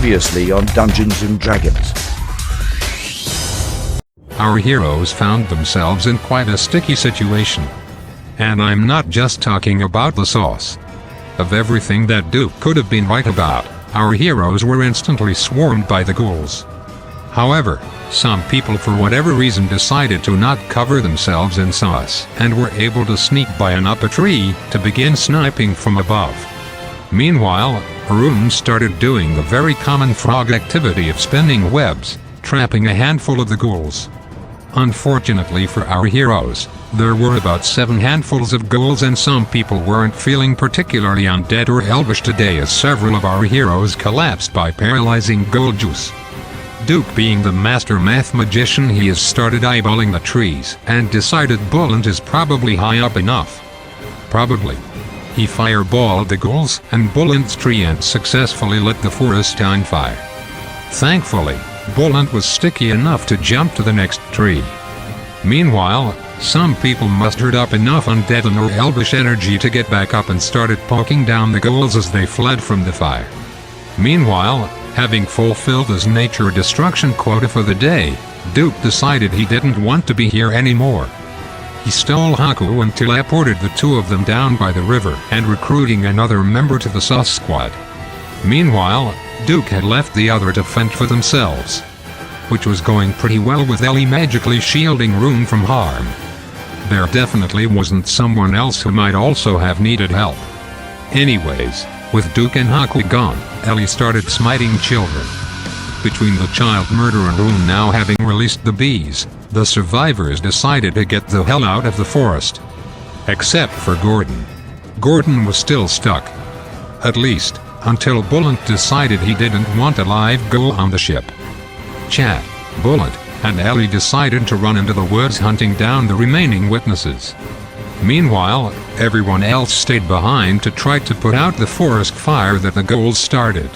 Previously on Dungeons and Dragons. Our heroes found themselves in quite a sticky situation. And I'm not just talking about the sauce. Of everything that Duke could have been right about, our heroes were instantly swarmed by the ghouls. However, some people for whatever reason decided to not cover themselves in sauce and were able to sneak by and up a tree to begin sniping from above. Meanwhile, Haroon started doing the very common frog activity of spinning webs, trapping a handful of the ghouls. Unfortunately for our heroes, there were about 7 handfuls of ghouls and some people weren't feeling particularly undead or elvish today as several of our heroes collapsed by paralyzing ghoul juice. Duke, being the master math magician he is, started eyeballing the trees and decided Bulent is probably high up enough. Probably. He fireballed the ghouls and Bulent's tree and successfully lit the forest on fire. Thankfully, Bulent was sticky enough to jump to the next tree. Meanwhile, some people mustered up enough undead and or elvish energy to get back up and started poking down the ghouls as they fled from the fire. Meanwhile, having fulfilled his nature destruction quota for the day, Duke decided he didn't want to be here anymore. He stole Haku and teleported the 2 of them down by the river and recruiting another member to the sauce squad. Meanwhile, Duke had left the other to fend for themselves, which was going pretty well with Ellie magically shielding Rune from harm. There definitely wasn't someone else who might also have needed help. Anyways, with Duke and Haku gone, Ellie started smiting children. Between the child murder and Rune now having released the bees, the survivors decided to get the hell out of the forest. Except for Gordon. Gordon was still stuck. At least, until Bulent decided he didn't want a live ghoul on the ship. Chad, Bulent, and Ellie decided to run into the woods hunting down the remaining witnesses. Meanwhile, everyone else stayed behind to try to put out the forest fire that the ghouls started.